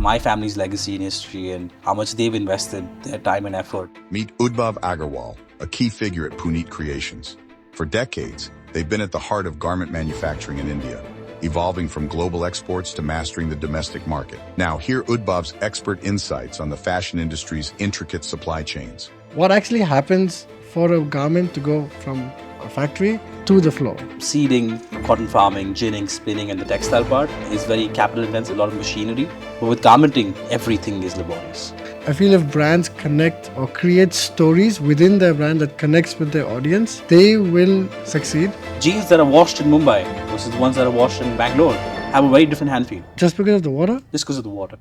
my family's legacy and history and how much they've invested their time and effort. Meet Udbhav Agarwal, a key figure at Punit Creations. For decades, they've been at the heart of garment manufacturing in India, evolving from global exports to mastering the domestic market. Now, hear Udbhav's expert insights on the fashion industry's intricate supply chains. What actually happens for a garment to go from a factory to the floor? Seeding, cotton farming, ginning, spinning, and the textile part is very capital intensive, a lot of machinery. But with garmenting, everything is laborious. I feel if brands connect or create stories within their brand that connects with their audience, they will succeed. Jeans that are washed in Mumbai versus the ones that are washed in Bangalore have a very different hand feel. Just because of the water? Just because of the water.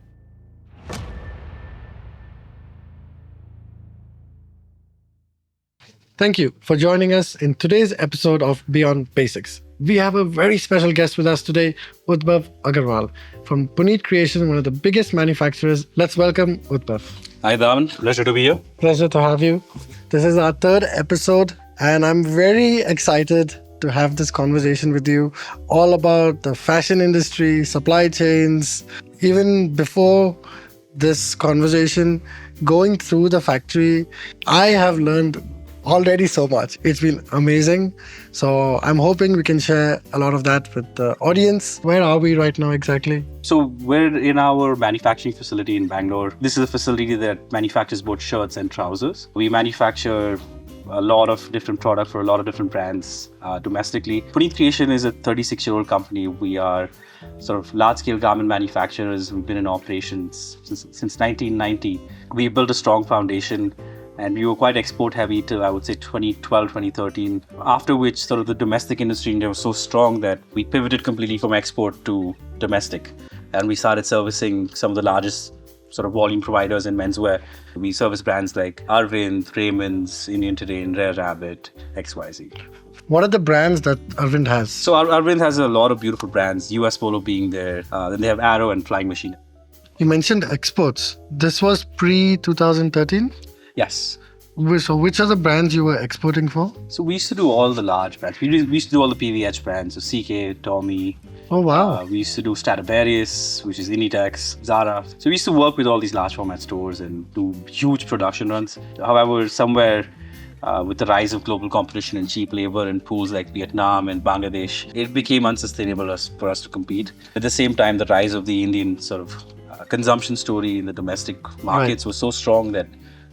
Thank you for joining us in today's episode of Beyond Basics. We have a very special guest with us today, Udbhav Agarwal from Punit Creation, one of the biggest manufacturers. Let's welcome Udbhav. Hi Damin, pleasure to be here. Pleasure to have you. This is our third episode and I'm very excited to have this conversation with you all about the fashion industry, supply chains. Even before this conversation, going through the factory, I have learned already so much. It's been amazing. So I'm hoping we can share a lot of that with the audience. Where are we right now exactly? So we're in our manufacturing facility in Bangalore. This is a facility that manufactures both shirts and trousers. We manufacture a lot of different products for a lot of different brands domestically. Punit Creation is a 36-year-old company. We are sort of large-scale garment manufacturers. We've been in operations since 1990. We built a strong foundation and we were quite export heavy till I would say 2012, 2013. After which sort of the domestic industry in India was so strong that we pivoted completely from export to domestic. And we started servicing some of the largest sort of volume providers in menswear. We service brands like Arvind, Raymond's, Indian Terrain, Rare Rabbit, XYZ. What are the brands that Arvind has? So Arvind has a lot of beautiful brands, US Polo being there. Then they have Arrow and Flying Machine. You mentioned exports. This was pre-2013? Yes. So which are the brands you were exporting for? So we used to do all the large brands. We used to do all the PVH brands. So CK, Tommy. Oh, wow. We used to do Stradivarius, which is Inditex, Zara. So we used to work with all these large format stores and do huge production runs. However, somewhere with the rise of global competition and cheap labor in pools like Vietnam and Bangladesh, it became unsustainable for us to compete. At the same time, the rise of the Indian sort of consumption story in the domestic markets was so strong that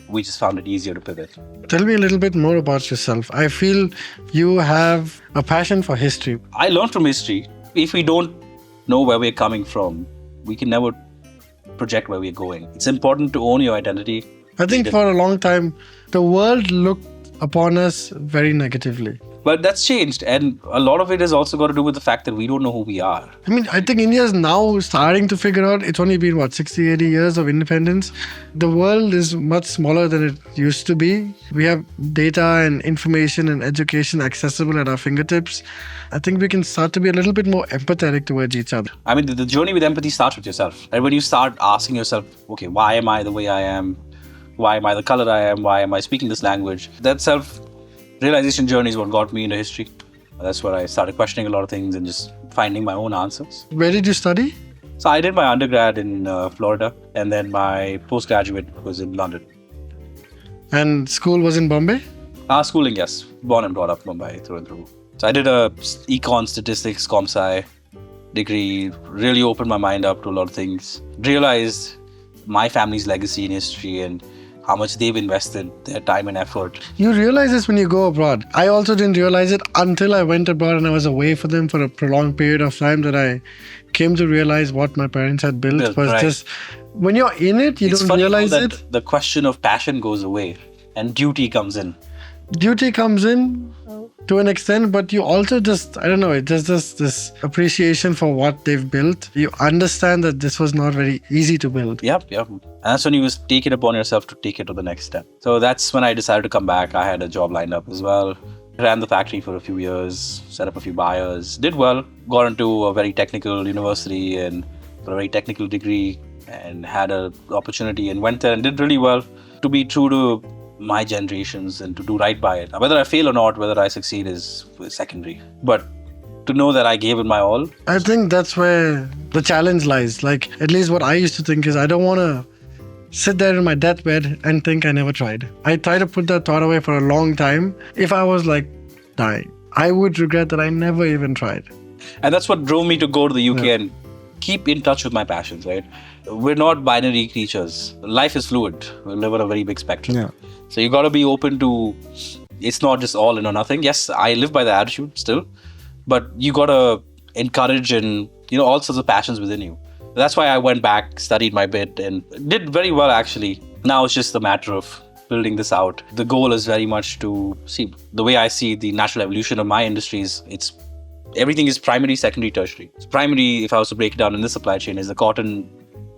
we just found it easier to pivot. Tell me a little bit more about yourself. I feel you have a passion for history. I learned from history. If we don't know where we're coming from, we can never project where we're going. It's important to own your identity. I think for a long time, the world looked upon us very negatively. But that's changed. And a lot of it has also got to do with the fact that we don't know who we are. I mean, I think India is now starting to figure out, it's only been 60, 80 years of independence. The world is much smaller than it used to be. We have data and information and education accessible at our fingertips. I think we can start to be a little bit more empathetic towards each other. I mean, the journey with empathy starts with yourself. And when you start asking yourself, okay, why am I the way I am? Why am I the color I am? Why am I speaking this language? That self-realization journey is what got me into history. That's where I started questioning a lot of things and just finding my own answers. Where did you study? So I did my undergrad in Florida and then my postgraduate was in London. And school was in Bombay? Schooling, yes. Born and brought up Mumbai through and through. So I did a econ statistics comp-sci degree, really opened my mind up to a lot of things. Realized my family's legacy and history and how much they've invested their time and effort. You realize this when you go abroad. I also didn't realize it until I went abroad and I was away for them for a prolonged period of time that I came to realize what my parents had built was right. Just when you're in it, you don't realize it. The question of passion goes away and duty comes in. Duty comes in to an extent, but you also just, I don't know, it's just this appreciation for what they've built. You understand that this was not very easy to build. Yep. And that's when you take it upon yourself to take it to the next step. So that's when I decided to come back. I had a job lined up as well. Ran the factory for a few years, set up a few buyers, did well, got into a very technical university and got a very technical degree and had an opportunity and went there and did really well. To be true to my generations and to do right by it. Whether I fail or not, whether I succeed is secondary. But to know that I gave it my all. I think that's where the challenge lies. Like, at least what I used to think is I don't want to sit there in my deathbed and think I never tried. I try to put that thought away for a long time. If I was like dying, I would regret that I never even tried. And that's what drove me to go to the UK and keep in touch with my passions, right? We're not binary creatures. Life is fluid. We live on a very big spectrum. Yeah. So you got to be open to, it's not just all in or nothing. Yes, I live by the attitude still, but you got to encourage and, all sorts of passions within you. That's why I went back, studied my bit, and did very well actually. Now it's just a matter of building this out. The goal is very much to see, the way I see the natural evolution of my industry is everything is primary, secondary, tertiary. So primary, if I was to break it down in the supply chain, is the cotton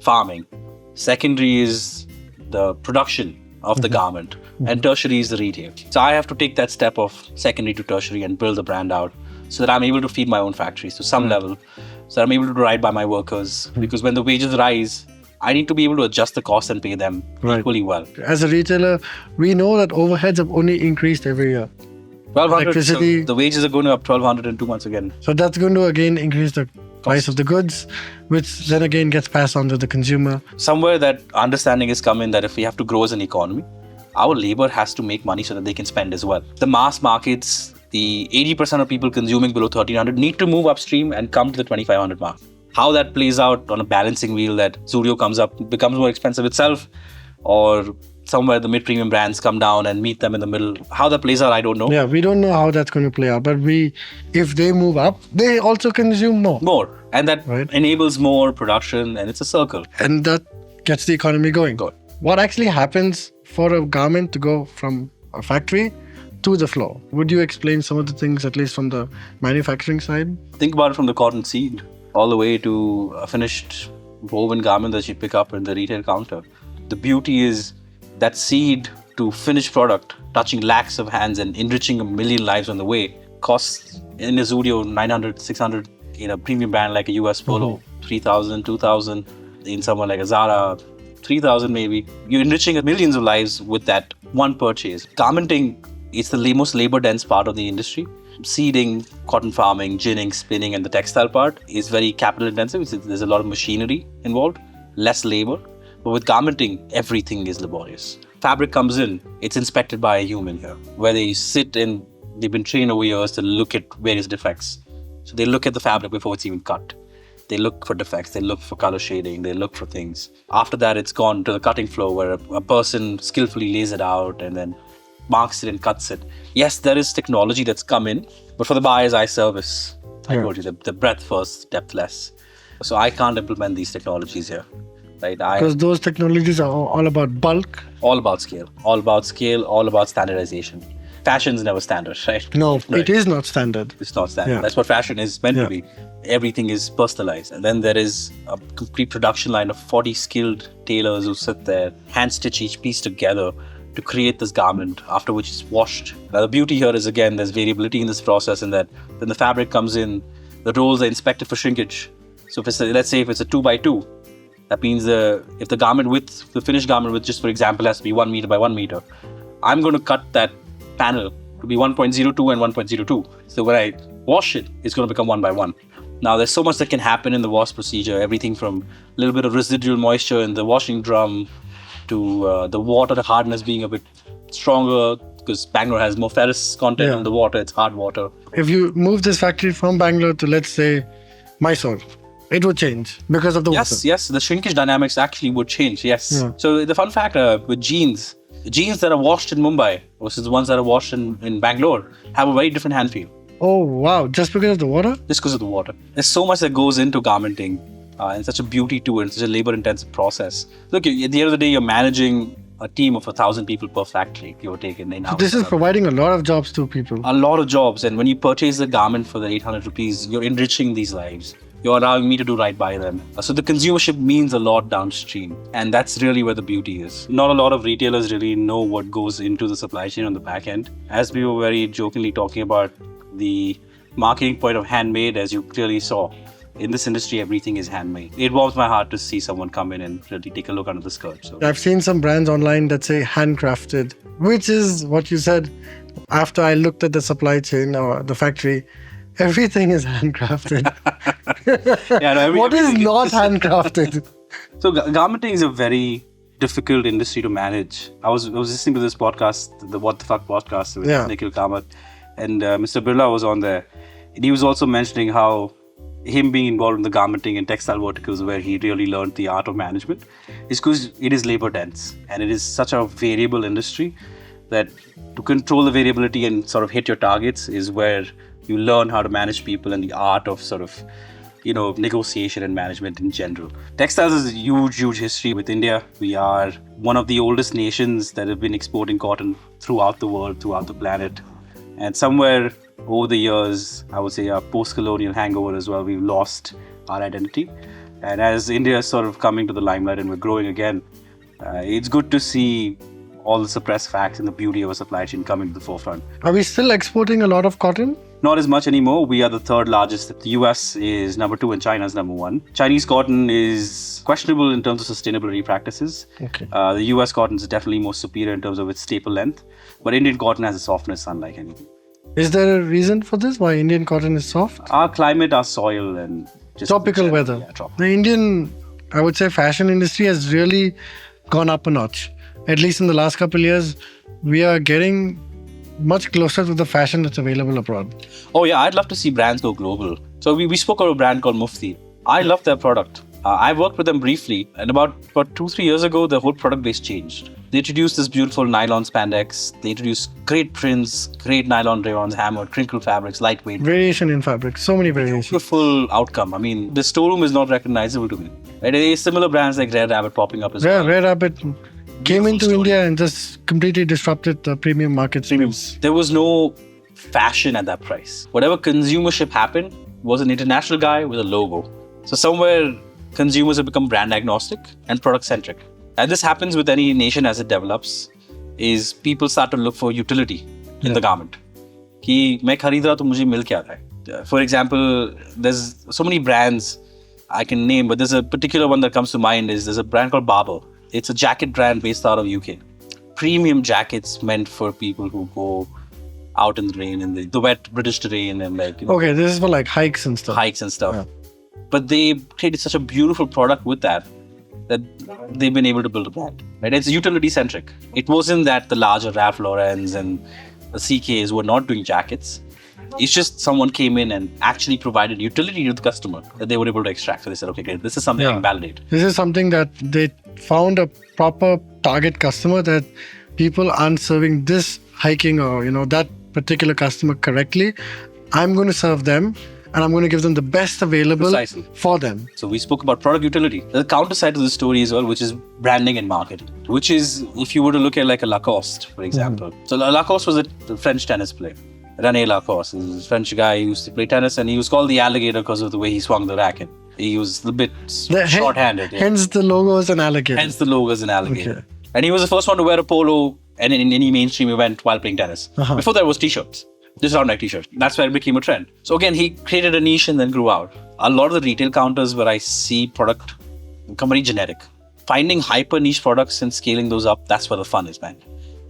farming. Secondary is the production of the garment, and tertiary is the retail. So I have to take that step of secondary to tertiary and build the brand out so that I'm able to feed my own factories to some level. So I'm able to ride by my workers, because when the wages rise, I need to be able to adjust the cost and pay them equally well. As a retailer, we know that overheads have only increased every year. 1,200, Electricity. so the wages are going up 1,200 in 2 months again. So that's going to again increase the price of the goods, which then again gets passed on to the consumer. Somewhere that understanding has come in that if we have to grow as an economy, our labor has to make money so that they can spend as well. The mass markets, the 80% of people consuming below 1,300 need to move upstream and come to the 2,500 mark. How that plays out on a balancing wheel that Zudio comes up, becomes more expensive itself, or somewhere the mid-premium brands come down and meet them in the middle. How that plays out, I don't know. Yeah, we don't know how that's going to play out. But if they move up, they also consume more. More. And that enables more production, and it's a circle. And that gets the economy going. Good. What actually happens for a garment to go from a factory to the floor? Would you explain some of the things, at least from the manufacturing side? Think about it from the cotton seed all the way to a finished woven garment that you pick up in the retail counter. The beauty is that seed to finished product, touching lakhs of hands and enriching a million lives on the way, costs in a Zudio 900, 600, in a premium brand like a US Polo, 3,000, 2,000, in someone like a Zara, 3,000 maybe. You're enriching millions of lives with that one purchase. Garmenting is the most labor-dense part of the industry. Seeding, cotton farming, ginning, spinning, and the textile part is very capital-intensive. There's a lot of machinery involved, less labor. But with garmenting, everything is laborious. Fabric comes in, it's inspected by a human here, where they sit and they've been trained over years to look at various defects. So they look at the fabric before it's even cut. They look for defects, they look for color shading, they look for things. After that, it's gone to the cutting floor where a person skillfully lays it out and then marks it and cuts it. Yes, there is technology that's come in, but for the buyer's eye service, I told you, the breadth first, depth less. So I can't implement these technologies here. Right? Because those technologies are all about bulk. All about scale, all about standardization. Fashion's never standard, right? No, it is not standard. It's not standard. That's what fashion is meant to be. Everything is personalized. And then there is a complete production line of 40 skilled tailors who sit there, hand stitch each piece together to create this garment, after which it's washed. Now, the beauty here is, again, there's variability in this process, in that when the fabric comes in, the rolls are inspected for shrinkage. So let's say if it's a 2x2, that means if the garment width, the finished garment width, just for example, has to be 1 meter by 1 meter, I'm going to cut that panel to be 1.02 and 1.02. So when I wash it, it's going to become 1 by 1. Now, there's so much that can happen in the wash procedure, everything from a little bit of residual moisture in the washing drum to the water hardness being a bit stronger, because Bangalore has more ferrous content in the water, it's hard water. If you move this factory from Bangalore to, let's say, Mysore, it would change because of the water. Yes, the shrinkage dynamics actually would change, So the fun fact with jeans that are washed in Mumbai versus the ones that are washed in Bangalore have a very different hand feel. Oh, wow. Just because of the water? Just because of the water. There's so much that goes into garmenting and such a beauty to it, and such a labor-intensive process. Look, at the end of the day, you're managing a team of 1,000 people per factory, give or take. So this is providing a lot of jobs to people. A lot of jobs. And when you purchase the garment for the 800 rupees, you're enriching these lives. You're allowing me to do right by them. So the consumership means a lot downstream. And that's really where the beauty is. Not a lot of retailers really know what goes into the supply chain on the back end. As we were very jokingly talking about the marketing point of handmade, as you clearly saw, in this industry, everything is handmade. It warms my heart to see someone come in and really take a look under the skirt. So I've seen some brands online that say handcrafted, which is what you said. After I looked at the supply chain or the factory, everything is handcrafted. Yeah, no, What is everything not handcrafted? So garmenting is a very difficult industry to manage. I was listening to this podcast, the What the Fuck podcast with Nikhil Kamath, and Mr. Birla was on there. And he was also mentioning how him being involved in the garmenting and textile verticals where he really learned the art of management is because it is labor dense and it is such a variable industry that to control the variability and sort of hit your targets is where you learn how to manage people and the art of sort of negotiation and management in general. Textiles is a huge history with India. We are one of the oldest nations that have been exporting cotton throughout the world, throughout the planet. And somewhere over the years, I would say our post-colonial hangover as well, we've lost our identity. And as India is sort of coming to the limelight and we're growing again, it's good to see all the suppressed facts and the beauty of a supply chain coming to the forefront. Are we still exporting a lot of cotton? Not as much anymore. We are the third largest. The US is number 2 and China is number 1. Chinese cotton is questionable in terms of sustainability practices. Okay. The US cotton is definitely more superior in terms of its staple length. But Indian cotton has a softness unlike anything. Is there a reason for this? Why Indian cotton is soft? Our climate, our soil and just tropical weather. Yeah, tropical. The Indian, I would say, fashion industry has really gone up a notch. At least in the last couple of years, we are getting much closer to the fashion that's available abroad. Oh yeah, I'd love to see brands go global. So we spoke of a brand called Mufti. I love their product. I worked with them briefly, and about 2-3 years ago, the whole product base changed. They introduced this beautiful nylon spandex. They introduced great prints, great nylon rayons, hammered, crinkled fabrics, lightweight. Variation in fabric, so many variations. Beautiful outcome. I mean, the storeroom is not recognizable to me. Right? There's similar brands like Rare Rabbit popping up as well. Rare Rabbit came into India and just completely disrupted the premium market space. There was no fashion at that price. Whatever consumership happened was an international guy with a logo. So somewhere consumers have become brand agnostic and product centric. And this happens with any nation as it develops, is people start to look for utility in the garment. Ki main kharid raha to mujhe mil kya raha hai. For example, there's so many brands I can name, but there's a particular one that comes to mind there's a brand called Barber. It's a jacket brand based out of UK. Premium jackets meant for people who go out in the rain, in the wet British terrain and Okay, this is for like hikes and stuff. Yeah. But they created such a beautiful product with that they've been able to build a brand. Right? It's utility centric. It wasn't that the larger Ralph Laurens and the CKs were not doing jackets. It's just someone came in and actually provided utility to the customer that they were able to extract. So they said, okay, great, this is something I can validate. This is something that they found a proper target customer, that people aren't serving this hiking or that particular customer correctly. I'm going to serve them and I'm going to give them the best available for them. So we spoke about product utility. There's a counter side to the story as well, which is branding and marketing, which is, if you were to look at like a Lacoste, for example. So Lacoste was a French tennis player. René Lacoste is a French guy who used to play tennis, and he was called the alligator because of the way he swung the racket. He was a bit short-handed. Hence the logo is an alligator. Okay. And he was the first one to wear a polo and in any mainstream event while playing tennis. Before that was t-shirts. Just round neck t-shirts. That's where it became a trend. So again, he created a niche and then grew out. A lot of the retail counters where I see product become very generic. Finding hyper niche products and scaling those up, that's where the fun is, man.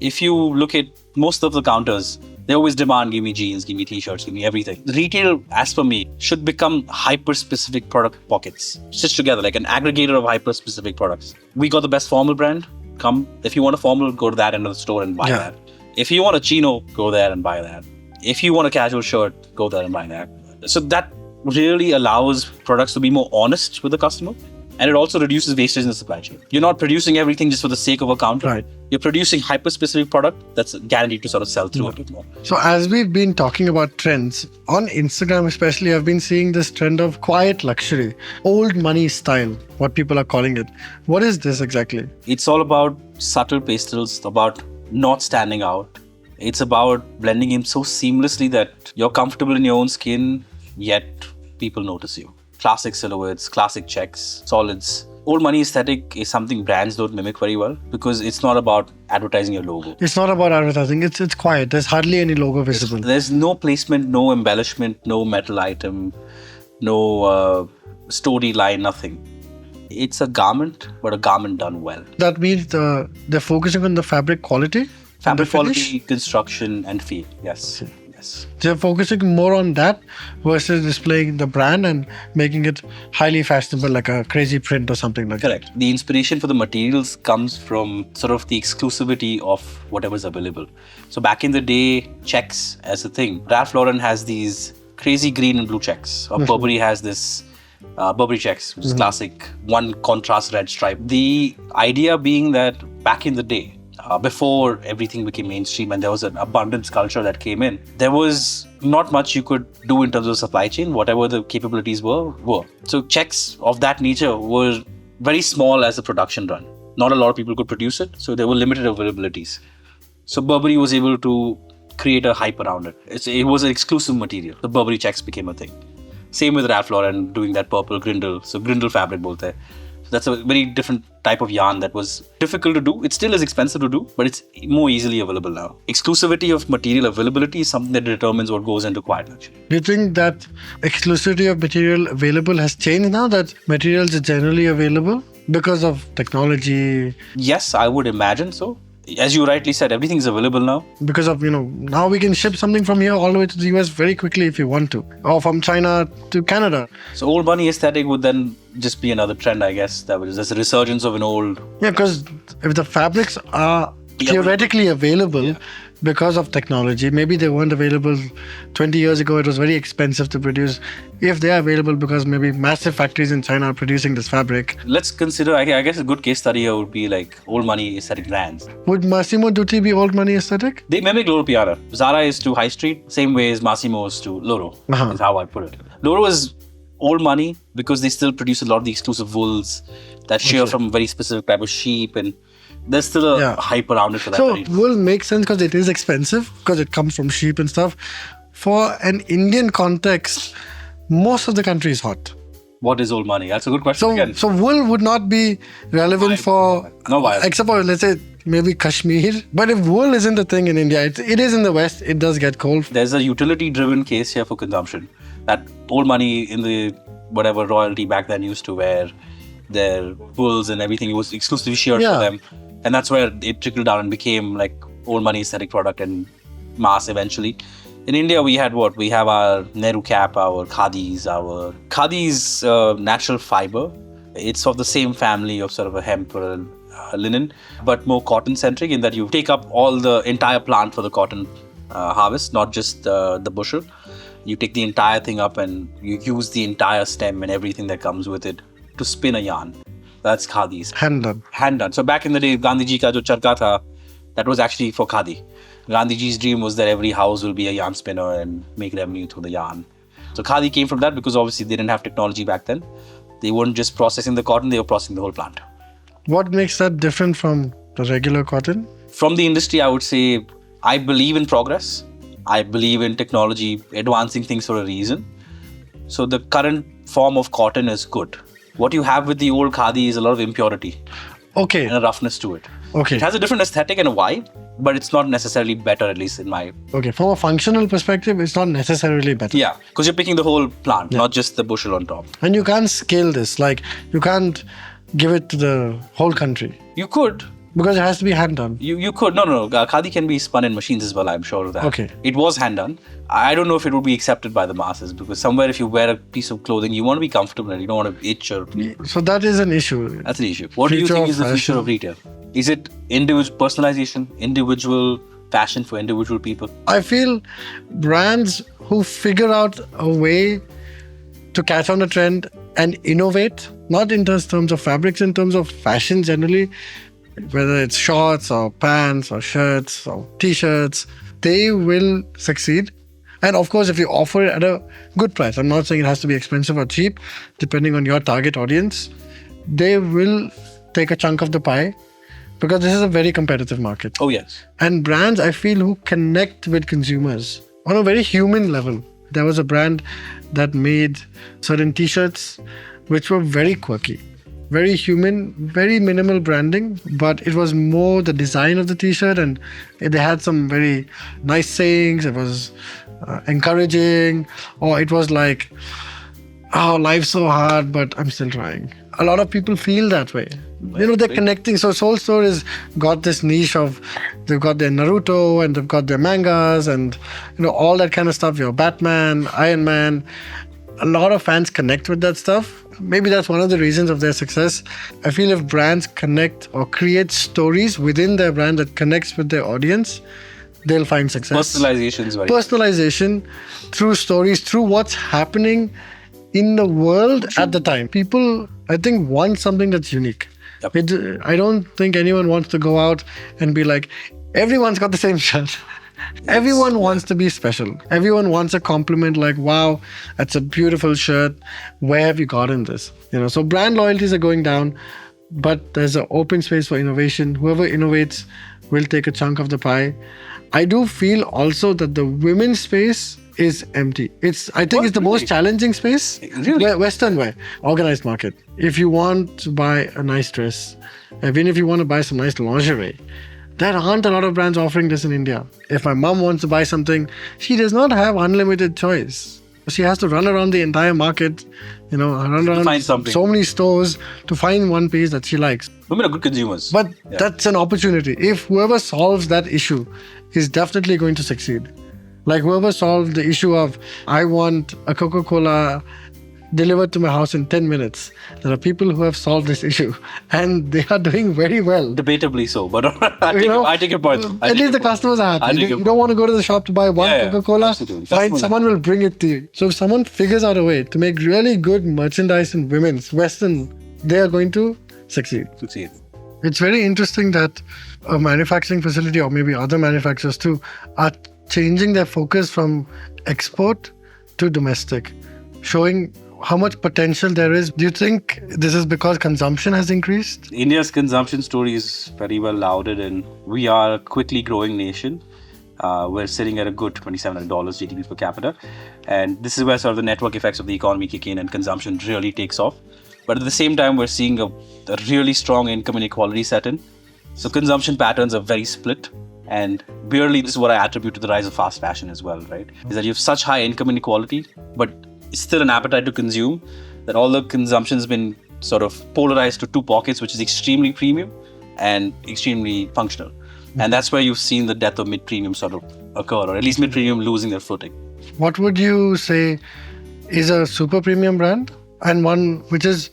If you look at most of the counters, they always demand, give me jeans, give me t-shirts, give me everything. The retail, as for me, should become hyper-specific product pockets. Stitched together like an aggregator of hyper-specific products. We got the best formal brand. Come, if you want a formal, go to that end of the store and buy that. If you want a chino, go there and buy that. If you want a casual shirt, go there and buy that. So that really allows products to be more honest with the customer. And it also reduces wastage in the supply chain. You're not producing everything just for the sake of a counter. Right. You're producing hyper-specific product that's guaranteed to sort of sell through a bit more. So as we've been talking about trends, on Instagram especially, I've been seeing this trend of quiet luxury, old money style, what people are calling it. What is this exactly? It's all about subtle pastels, about not standing out. It's about blending in so seamlessly that you're comfortable in your own skin, yet people notice you. Classic silhouettes, classic checks, solids. Old money aesthetic is something brands don't mimic very well because it's not about advertising your logo. It's not about advertising. It's quiet. There's hardly any logo visible. There's no placement, no embellishment, no metal item, no storyline, nothing. It's a garment, but a garment done well. That means they're focusing on the fabric quality? Fabric quality, construction, and feel. Yes. Yes. They're focusing more on that versus displaying the brand and making it highly fashionable, like a crazy print or something like that. Correct. The inspiration for the materials comes from sort of the exclusivity of whatever's available. So back in the day, checks as a thing. Ralph Lauren has these crazy green and blue checks. Or Burberry has this Burberry checks, which is classic, one contrast red stripe. The idea being that back in the day, before everything became mainstream and there was an abundance culture that came in, there was not much you could do in terms of supply chain. Whatever the capabilities were. So checks of that nature were very small as a production run. Not a lot of people could produce it, so there were limited availabilities. So Burberry was able to create a hype around it. It was an exclusive material. The Burberry checks became a thing. Same with Ralph Lauren doing that purple grindle. So grindle fabric bolte hai. So that's a very different type of yarn that was difficult to do. It still is expensive to do, but it's more easily available now. Exclusivity of material availability is something that determines what goes into quiet luxury. Do you think that exclusivity of material available has changed now, that materials are generally available because of technology? Yes, I would imagine so. As you rightly said, everything's available now. Because of, now we can ship something from here all the way to the US very quickly if you want to, or from China to Canada. So old money aesthetic would then just be another trend, I guess. There's a resurgence of an old... Yeah, because if the fabrics are theoretically available because of technology, maybe they weren't available 20 years ago, it was very expensive to produce. If they are available because maybe massive factories in China are producing this fabric. Let's consider, I guess a good case study here would be like old money aesthetic brands. Would Massimo Dutti be old money aesthetic? They mimic Loro Piana. Zara is to high street, same way as Massimo is to Loro, is how I put it. Loro is old money because they still produce a lot of the exclusive wools that shear from very specific type of sheep, and there's still a hype around it for that. So wool makes sense because it is expensive, because it comes from sheep and stuff. For an Indian context, most of the country is hot. What is old money? That's a good question again. So wool would not be relevant for, except for, let's say, maybe Kashmir. But if wool isn't a thing in India, it is in the West, it does get cold. There's a utility-driven case here for consumption. That old money in the whatever royalty back then used to wear their wools and everything, it was exclusively sheared for them. And that's where it trickled down and became like old money aesthetic product and mass eventually. In India, we had what? We have our Nehru cap, our khadis. Our khadi's natural fiber. It's of the same family of sort of a hemp or linen, but more cotton centric in that you take up all the entire plant for the cotton harvest, not just the bushel. You take the entire thing up and you use the entire stem and everything that comes with it to spin a yarn. That's khadis. Hand done. Hand done. So back in the day, Gandhiji ka jo charka tha, that was actually for khadi. Gandhiji's dream was that every house will be a yarn spinner and make revenue through the yarn. So khadi came from that because obviously they didn't have technology back then. They weren't just processing the cotton, they were processing the whole plant. What makes that different from the regular cotton? From the industry, I would say I believe in progress. I believe in technology advancing things for a reason. So the current form of cotton is good. What you have with the old khadi is a lot of impurity. Okay. And a roughness to it. Okay. It has a different aesthetic and a vibe, but it's not necessarily better, at least in my... Okay, from a functional perspective, it's not necessarily better. Yeah, because you're picking the whole plant, not just the bushel on top. And you can't scale this. Like, you can't give it to the whole country. You could. Because it has to be hand done. You could. No. Khadi can be spun in machines as well, I'm sure of that. Okay. It was hand done. I don't know if it would be accepted by the masses because somewhere if you wear a piece of clothing, you want to be comfortable and you don't want to itch or... So that is an issue. That's the issue. What do you think is the future of retail? Is it individual personalization, individual fashion for individual people? I feel brands who figure out a way to catch on a trend and innovate, not in terms of fabrics, in terms of fashion generally, whether it's shorts or pants or shirts or t-shirts, they will succeed. And of course, if you offer it at a good price, I'm not saying it has to be expensive or cheap, depending on your target audience, they will take a chunk of the pie because this is a very competitive market. Oh, yes. And brands, I feel, who connect with consumers on a very human level. There was a brand that made certain t-shirts which were very quirky, very human, very minimal branding, but it was more the design of the t-shirt and they had some very nice sayings. It was encouraging, or it was like, oh, life's so hard, but I'm still trying. A lot of people feel that way. they're connecting. So Soul Store has got this niche of, they've got their Naruto and they've got their mangas and, all that kind of stuff. Batman, Iron Man. A lot of fans connect with that stuff. Maybe that's one of the reasons of their success. I feel if brands connect or create stories within their brand that connects with their audience, they'll find success. Personalization is very Personalization through stories, through what's happening in the world at the time. People, I think, want something that's unique. Yep. I don't think anyone wants to go out and be like, everyone's got the same shirt. Everyone wants to be special. Everyone wants a compliment like, wow, that's a beautiful shirt. Where have you gotten this? So brand loyalties are going down, but there's an open space for innovation. Whoever innovates will take a chunk of the pie. I do feel also that the women's space is empty. I think it's the most challenging space. Really? Western wear, organized market. If you want to buy a nice dress, even if you want to buy some nice lingerie, there aren't a lot of brands offering this in India. If my mom wants to buy something, she does not have unlimited choice. She has to run around the entire market, run around find something. So many stores to find one piece that she likes. Women are good consumers. But that's an opportunity. If whoever solves that issue is definitely going to succeed. Like whoever solved the issue of, I want a Coca-Cola delivered to my house in 10 minutes. There are people who have solved this issue and they are doing very well. Debatably so, but I take your point. At least the customers are happy. You don't want to go to the shop to buy one Coca-Cola. Fine, someone will bring it to you. So if someone figures out a way to make really good merchandise in women's, Western, they are going to succeed. It's very interesting that a manufacturing facility or maybe other manufacturers too are changing their focus from export to domestic, showing how much potential there is. Do you think this is because consumption has increased? India's consumption story is very well lauded, and we are a quickly growing nation. We're sitting at a good $2,700 GDP per capita. And this is where sort of the network effects of the economy kick in and consumption really takes off. But at the same time, we're seeing a really strong income inequality set in. So consumption patterns are very split. And barely, this is what I attribute to the rise of fast fashion as well, right? Is that you have such high income inequality, but it's still an appetite to consume, that all the consumption has been sort of polarized to two pockets, which is extremely premium and extremely functional. And that's where you've seen the death of mid-premium sort of occur, or at least mid-premium losing their footing. What would you say is a super premium brand and one which is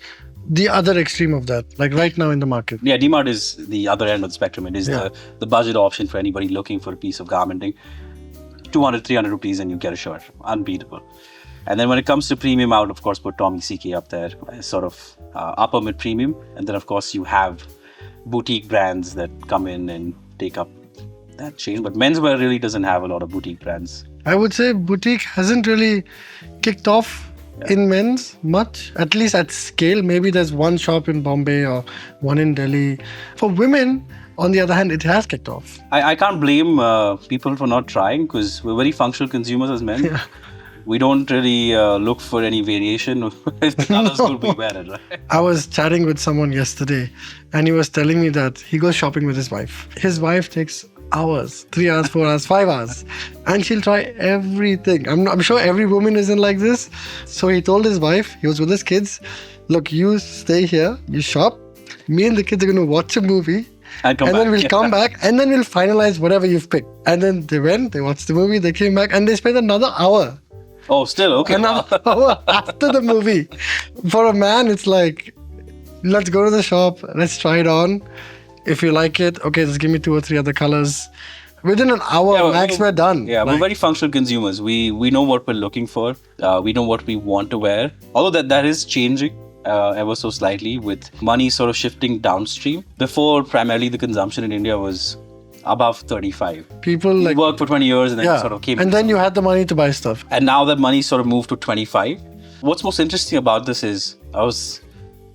the other extreme of that, like right now in the market? Yeah, DMart is the other end of the spectrum. It is the budget option for anybody looking for a piece of garmenting. 200, 300 rupees and you get a shirt. Unbeatable. And then when it comes to premium, I would of course put Tommy CK up there, sort of upper mid-premium. And then of course you have boutique brands that come in and take up that chain. But menswear really doesn't have a lot of boutique brands. I would say boutique hasn't really kicked off in men's much, at least at scale. Maybe there's one shop in Bombay or one in Delhi. For women, on the other hand, it has kicked off. I can't blame people for not trying, because we're very functional consumers as men. Yeah. We don't really look for any variation. If the colors could be better, right? I was chatting with someone yesterday and he was telling me that he goes shopping with his wife. His wife takes hours, 3 hours, 4 hours, 5 hours, and she'll try everything. I'm sure every woman isn't like this. So he told his wife, he was with his kids, look, you stay here, you shop, me and the kids are going to watch a movie, and then we'll come back and then we'll finalize whatever you've picked. And then they went, they watched the movie, they came back and they spent another hour. Oh, still? Okay. Another hour after the movie. For a man, it's like, let's go to the shop, let's try it on. If you like it, okay, just give me 2 or 3 other colors. Within an hour, max, we're done. Yeah, we're very functional consumers. We know what we're looking for. We know what we want to wear. Although that is changing ever so slightly, with money sort of shifting downstream. Before, primarily the consumption in India was above 35. People like worked for 20 years and then sort of came. And then you had the money to buy stuff. And now that money sort of moved to 25. What's most interesting about this is, I was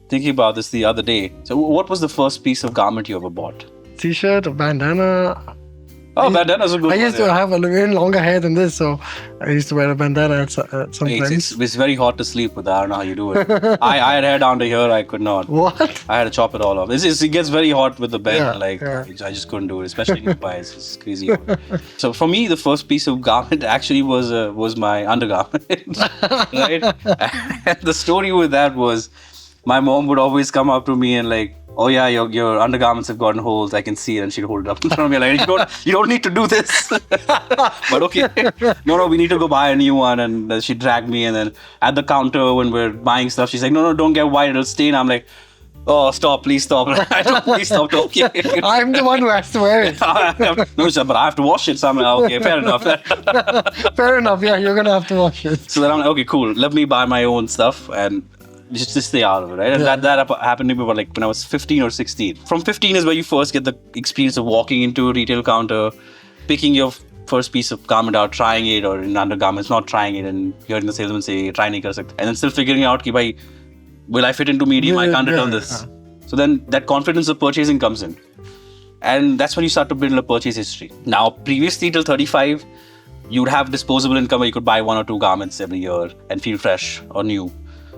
thinking about this the other day. So what was the first piece of garment you ever bought? T-shirt, a bandana. Oh, bandana's a good one. I used to have a little longer hair than this, so I used to wear a bandana sometimes. It's very hot to sleep with. I don't know how you do it. I had hair down to here. I could not. What? I had to chop it all off. It gets very hot with the bed. I just couldn't do it, especially in Dubai. It's crazy. So for me, the first piece of garment actually was my undergarment. Right? And the story with that was, my mom would always come up to me and like oh yeah, your undergarments have gotten holes. I can see it. And she'd hold it up in front of me like, you don't need to do this. But okay, no, we need to go buy a new one. And she dragged me. And then at the counter when we're buying stuff, she's like, no, don't get white. It'll stain. I'm like, oh, stop, please stop. I don't, please stop. Okay. I'm the one who has to wear it. No, sir, but I have to wash it. So I'm like, okay, fair enough. Fair enough. Yeah, you're going to have to wash it. So then I'm like, okay, cool. Let me buy my own stuff and just stay out of it, right? And that happened to me like when I was 15 or 16. From 15 is where you first get the experience of walking into a retail counter, picking your first piece of garment out, trying it, or in undergarments, not trying it, and hearing the salesman say, try nahi kar sakte. And then still figuring out, ki bhai, will I fit into medium? I can't return this. So then that confidence of purchasing comes in. And that's when you start to build a purchase history. Now, previously till 35, you would have disposable income where you could buy 1 or 2 garments every year and feel fresh or new.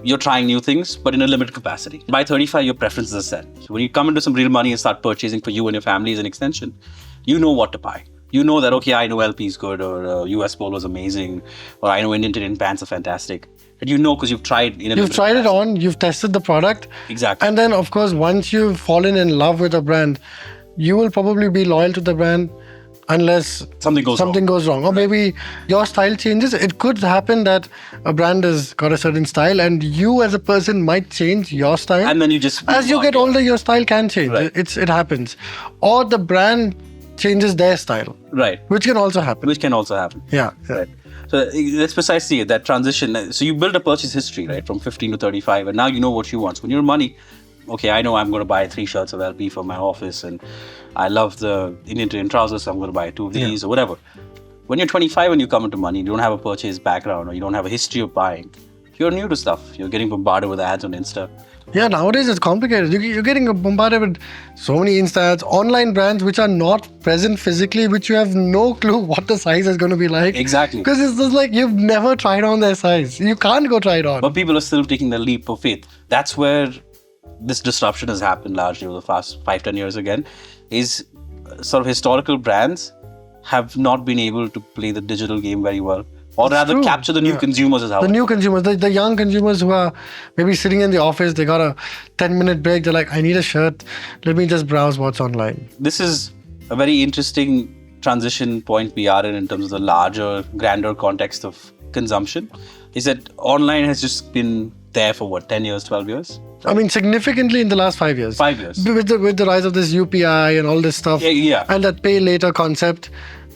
You're trying new things, but in a limited capacity. By 35, your preferences are set. So when you come into some real money and start purchasing for you and your family as an extension, you know what to buy. You know that, okay, I know LP is good, or US Polo is amazing, or I know Indian pants are fantastic. And you know because you've tried. You've tried it on, you've tested the product. Exactly. And then, of course, once you've fallen in love with a brand, you will probably be loyal to the brand unless something goes wrong. Or maybe your style changes. It could happen that a brand has got a certain style and you as a person might change your style. And then you just... As you get older, your style can change. Right. It happens. Or the brand changes their style. Right. Which can also happen. Yeah. Right. So that's precisely it, that transition. So you build a purchase history, right, from 15 to 35, and now you know what you want. So when you're money, okay, I know I'm going to buy 3 shirts of LP for my office, and I love the Indian trousers, so I'm going to buy 2 of these or whatever. When you're 25 and you come into money, you don't have a purchase background or you don't have a history of buying. You're new to stuff. You're getting bombarded with ads on Insta. Yeah, nowadays it's complicated. You're getting bombarded with so many Insta ads, online brands which are not present physically, which you have no clue what the size is going to be like. Exactly. Because it's just like you've never tried on their size. You can't go try it on. But people are still taking the leap of faith. That's where this disruption has happened largely over the past 5-10 years again, is sort of historical brands have not been able to play the digital game very well. Or rather capture the new consumers as how the new consumers, the young consumers who are maybe sitting in the office, they got a 10-minute break, they're like, I need a shirt, let me just browse what's online. This is a very interesting transition point we are in terms of the larger, grander context of consumption, is that online has just been there for 10 years, 12 years? I mean, significantly in the last 5 years. 5 years. With the rise of this UPI and all this stuff, and that pay later concept,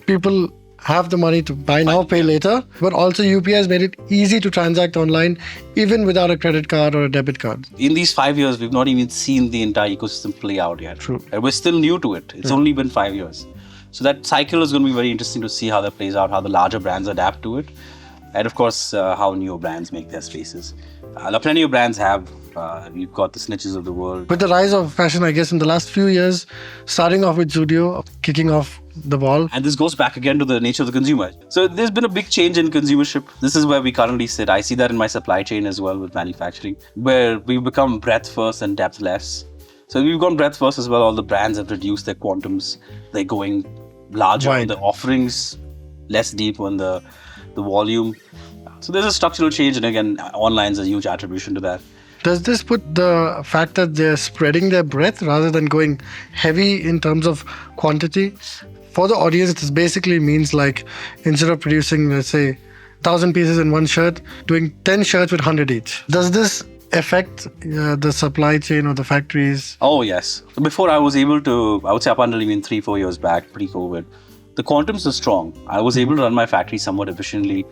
people have the money to buy now, pay later. But also UPI has made it easy to transact online, even without a credit card or a debit card. In these 5 years, we've not even seen the entire ecosystem play out yet. True. And we're still new to it. It's only been 5 years. So that cycle is going to be very interesting to see how that plays out, how the larger brands adapt to it. And of course, how newer brands make their spaces. Plenty of brands have. You've got the Snitches of the world. With the rise of fashion, I guess, in the last few years, starting off with Zudio, kicking off the ball. And this goes back again to the nature of the consumer. So there's been a big change in consumership. This is where we currently sit. I see that in my supply chain as well with manufacturing, where we've become breadth first and depth less. So we've gone breadth first as well. All the brands have reduced their quantums. They're going larger on the offerings, less deep on the volume. So there's a structural change, and again, online is a huge attribution to that. Does this put the fact that they're spreading their breadth rather than going heavy in terms of quantity? For the audience, this basically means like instead of producing, let's say, 1,000 pieces in one shirt, doing 10 shirts with 100 each. Does this affect the supply chain or the factories? Oh, yes. Before I was able to, I would say up until even 3-4 years back, pre-COVID, the quantums are strong. I was able to run my factory somewhat efficiently.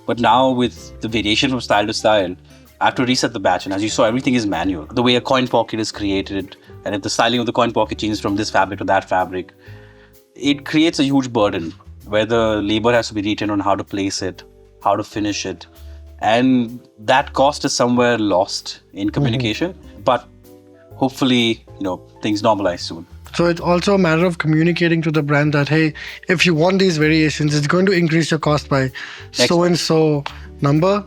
But now with the variation from style to style, I have to reset the batch. And as you saw, everything is manual. The way a coin pocket is created, and if the styling of the coin pocket changes from this fabric to that fabric, it creates a huge burden where the labor has to be retained on how to place it, how to finish it. And that cost is somewhere lost in communication. But hopefully, things normalize soon. So it's also a matter of communicating to the brand that, hey, if you want these variations, it's going to increase your cost by so-and-so number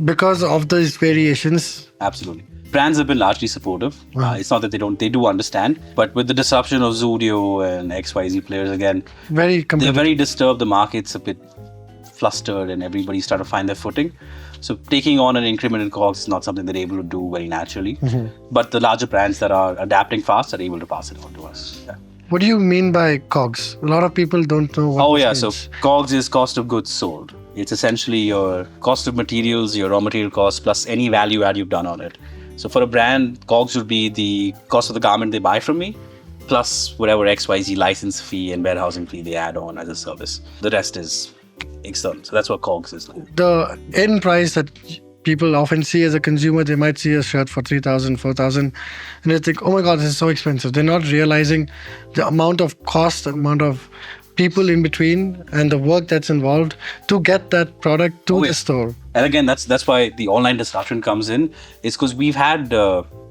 because of these variations. Absolutely. Brands have been largely supportive. It's not that they do understand. But with the disruption of Zudio and XYZ players again, they're very disturbed. The market's a bit flustered and everybody started to find their footing. So taking on an increment in COGS is not something they're able to do very naturally. But the larger brands that are adapting fast are able to pass it on to us. Yeah. What do you mean by COGS? A lot of people don't know what this means. So COGS is cost of goods sold. It's essentially your cost of materials, your raw material cost, plus any value add you've done on it. So for a brand, COGS would be the cost of the garment they buy from me, plus whatever XYZ license fee and warehousing fee they add on as a service. The rest is external. So that's what COGS is. The end price that people often see as a consumer, they might see a shirt for 3,000, 4,000, and they think, oh my God, this is so expensive. They're not realizing the amount of cost, the amount of people in between, and the work that's involved to get that product to the store. And again, that's why the online disruption comes in. It's because we've had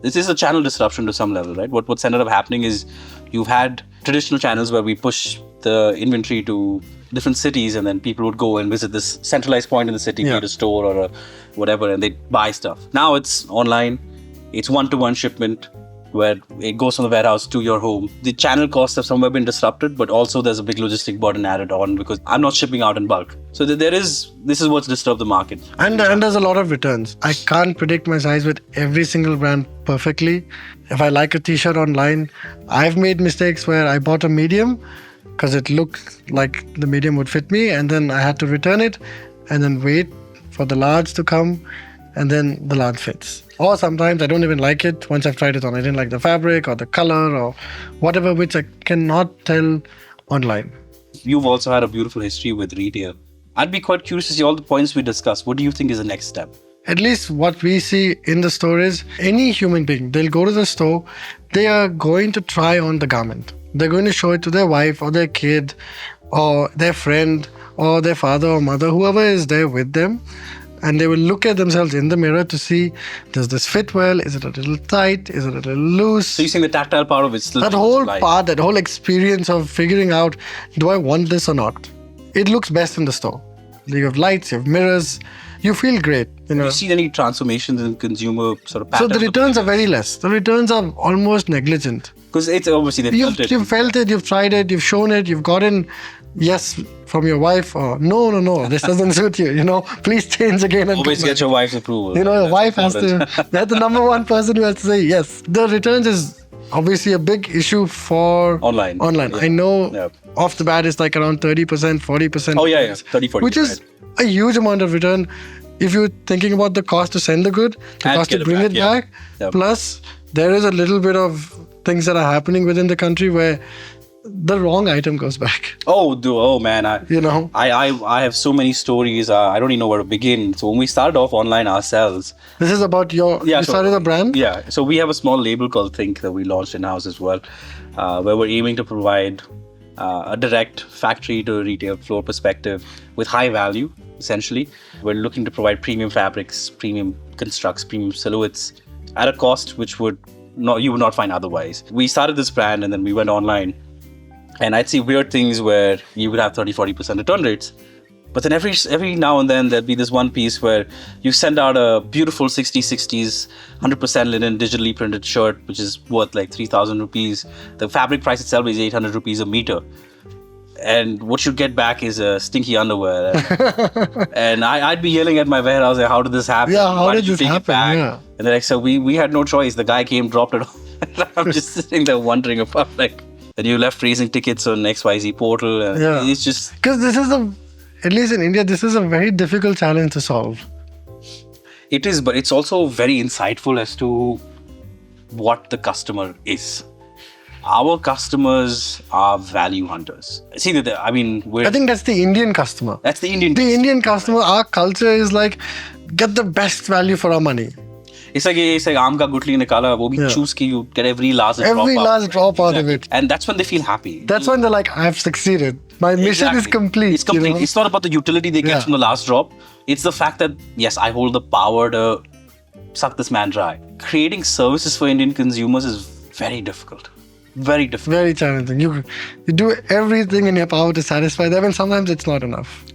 this is a channel disruption to some level, right? What's ended up happening is you've had traditional channels where we push the inventory to different cities, and then people would go and visit this centralized point in the city, be it a store or a whatever, and they buy stuff. Now it's online. It's one-to-one shipment, where it goes from the warehouse to your home. The channel costs have somewhere been disrupted, but also there's a big logistic burden added on because I'm not shipping out in bulk. So this is what's disturbed the market. And there's a lot of returns. I can't predict my size with every single brand perfectly. If I like a t-shirt online, I've made mistakes where I bought a medium because it looked like the medium would fit me, and then I had to return it and then wait for the large to come, and then the large fits. Or sometimes I don't even like it once I've tried it on. I didn't like the fabric or the color or whatever, which I cannot tell online. You've also had a beautiful history with retail. I'd be quite curious to see all the points we discussed. What do you think is the next step? At least what we see in the store is any human being, they'll go to the store, they are going to try on the garment. They're going to show it to their wife or their kid or their friend or their father or mother, whoever is there with them. And they will look at themselves in the mirror to see, does this fit well? Is it a little tight? Is it a little loose? So you're saying the tactile part of it still... That whole part, that whole experience of figuring out, do I want this or not? It looks best in the store. You have lights, you have mirrors, you feel great. Have you seen any transformations in consumer sort of patterns? So the returns are very less. The returns are almost negligent. Because it's obviously You've felt it, you've tried it, you've shown it, you've gotten yes from your wife or no, this doesn't suit you, please change again. And always get your wife's approval. Your wife has to, that's the number one person who has to say yes. The returns is obviously a big issue for online. Yeah. I know off the bat it's like around 30%, 40%. Oh yeah, 30, 40%. Which is a huge amount of return if you're thinking about the cost to send the good, the cost to bring it back. Plus, there is a little bit of things that are happening within the country where the wrong item goes back. Oh man, I have so many stories. I don't even know where to begin. So when we started off online ourselves, this is about you started a brand. Yeah, so we have a small label called Thinc that we launched in house as well, where we're aiming to provide a direct factory to retail floor perspective with high value. Essentially, we're looking to provide premium fabrics, premium constructs, premium silhouettes at a cost which you would not find otherwise. We started this brand and then we went online. And I'd see weird things where you would have 30-40% return rates. But then every now and then there'd be this one piece where you send out a beautiful 60s, 100% linen digitally printed shirt, which is worth like 3,000 rupees. The fabric price itself is 800 rupees a meter. And what you get back is a stinky underwear. And I'd be yelling at my warehouse, like, how did this happen? Yeah, how did this happen? Yeah. And they're like, so we had no choice. The guy came, dropped it off. I'm just sitting there wondering about that you left raising tickets on XYZ portal. It's just... Because this is at least in India, this is a very difficult challenge to solve. It is, but it's also very insightful as to what the customer is. Our customers are value hunters. I think that's the Indian customer. That's the Indian customer. The Indian customer, our culture is like, get the best value for our money. It's like aam ka gutli nikala, wo bhi choose ki you get every last drop out of it. And that's when they feel happy. That's when they're like, I've succeeded. My mission is complete. It's complete. It's not about the utility they get from the last drop. It's the fact that, yes, I hold the power to suck this man dry. Creating services for Indian consumers is very difficult. Very difficult. Very challenging. You do everything in your power to satisfy them, and sometimes it's not enough.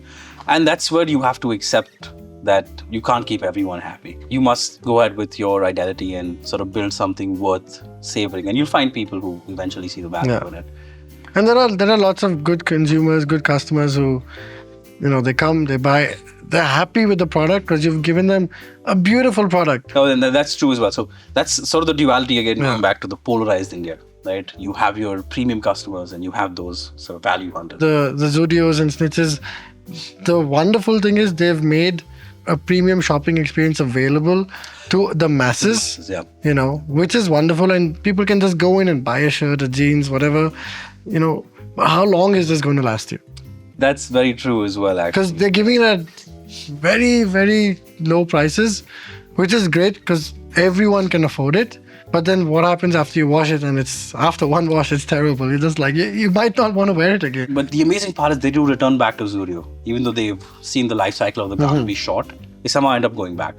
And that's where you have to accept that you can't keep everyone happy. You must go ahead with your identity and sort of build something worth savoring. And you'll find people who eventually see the value in it. And there are lots of good consumers, good customers who They come, they buy, they're happy with the product because you've given them a beautiful product. Oh, and that's true as well. So that's sort of the duality again, going back to the polarized India, right? You have your premium customers and you have those sort of value hunters. The Zudios and Snitches, the wonderful thing is they've made a premium shopping experience available to the masses, which is wonderful. And people can just go in and buy a shirt, a jeans, whatever. How long is this going to last you? That's very true as well, actually. Because they're giving it at very, very low prices, which is great because everyone can afford it. But then what happens after you wash it and after one wash, it's terrible. You're just like, you might not want to wear it again. But the amazing part is they do return back to Zudio. Even though they've seen the life cycle of the garment be short, they somehow end up going back.